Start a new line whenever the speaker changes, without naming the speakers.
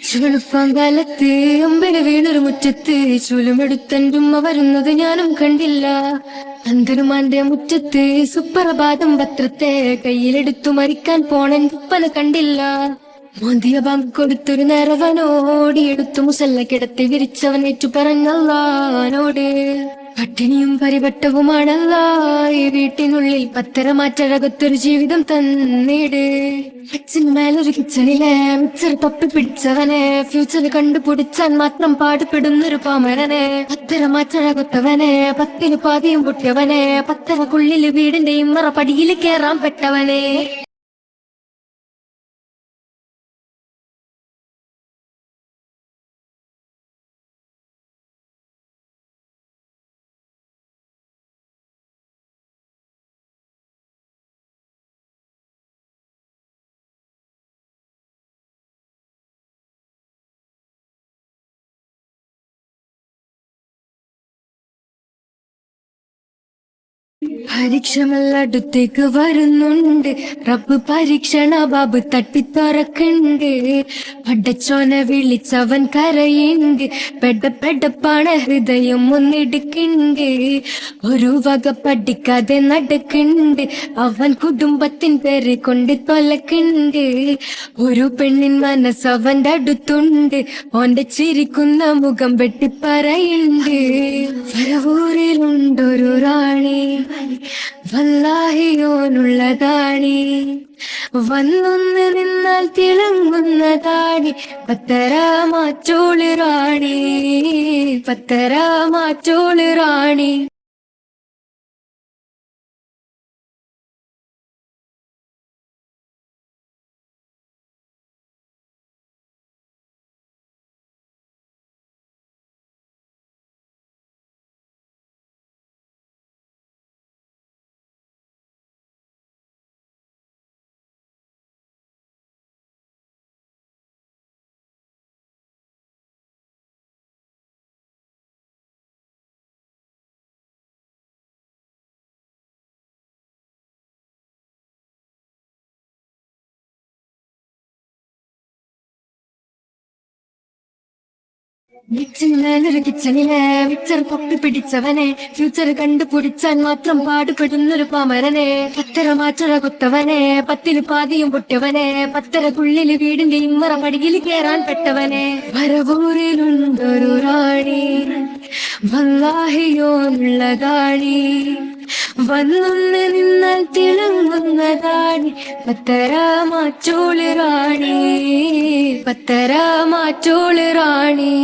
ചുളുപ്പാങ്കാലത്ത് അമ്പന് വീണൊരു മുറ്റത്ത് ചുലുമെടുത്തൻ്റുമ്മ വരുന്നത് ഞാനും കണ്ടില്ല. അന്തരുമാന്റെ മുറ്റത്ത് സുപ്രഭാതം പത്രത്തെ കയ്യിലെടുത്തു മരിക്കാൻ പോണെന്റുപ്പന കണ്ടില്ല. മോന്തിയ ബാങ്ക് കൊടുത്തൊരു നേരവനോടിയെടുത്തു മുസല്ല കിടത്തി വിരിച്ചവനേറ്റു പറഞ്ഞല്ലോട്, പട്ടിണിയും പരിവട്ടവുമാണല്ല ഈ വീട്ടിനുള്ളിൽ പത്തരമാറ്റഴകത്തൊരു ജീവിതം തന്നീട്. അച്ഛന് മേലൊരു കിച്ചണിലെ മിച്ചർ തപ്പി പിടിച്ചവനെ ഫ്യൂച്ചർ കണ്ടുപിടിച്ചാൻ മാത്രം പാടുപെടുന്നൊരു പാമരനെ, പത്തരമാറ്റഴകൊത്തവനെ പത്തിനു പാതിയും പൊട്ടിയവനെ, പത്തരക്കുള്ളില് വീടിന്റെ ഇമ്മറ പടിയിൽ കേറാൻ പെട്ടവനെ. പരീക്ഷമല്ലടുത്തേക്ക് വരുന്നുണ്ട്, റബ്ബ് പരീക്ഷണ ബാബ് തട്ടിത്തുറക്കുണ്ട്. പടച്ചോനെ വിളിച്ചവൻ കരയുണ്ട്, പെടപ്പെടപ്പാണ് ഹൃദയം ഒന്നിടുക്കുണ്ട്. ഒരു വക പഠിക്കാതെ നടക്കുന്നുണ്ട്, അവൻ കുടുംബത്തിൻ പേര് കൊണ്ട് തൊലക്കുണ്ട്. ഒരു പെണ്ണിൻ മനസ്സ് അവന്റെ അടുത്തുണ്ട്, ഓന്റെ ചിരിക്കുന്ന മുഖം വെട്ടിപ്പറയുണ്ട്. വരവൂരിലുണ്ടൊരു റാണി, വല്ലാഹിയോനുള്ളതാണി, വന്നൊന്ന് നിന്നാൽ തിളങ്ങുന്നതാണി, പത്തരാമാറ്റോള് റാണി, പത്തരാമാറ്റോള് റാണി. മേലൊരു കിച്ചണിലെ മിച്ചർ പൊപ്പി പിടിച്ചവനെ ഫ്യൂച്ചർ കണ്ടുപിടിച്ചാൻ മാത്രം പാടുപെടുന്നൊരു പാമരനെ, പത്തരമാറ്റഴകൊത്തവനെ പത്തിനു പാതിയും പൊട്ടിയവനെ, പത്തരക്കുള്ളില് വീടിന്റെ ഇമ്മറ പടിയിൽ കേറാൻ പെട്ടവനെ. വരവൂരിലുണ്ടൊരു റാണി, വല്ലാഹിയോനുള്ളതാണി, വന്നൊന്ന് നിന്നാൽ തിളങ്ങുന്നതാണി, പത്തരാമാറ്റോള് റാണി, പത്തരാമാറ്റോള് റാണി.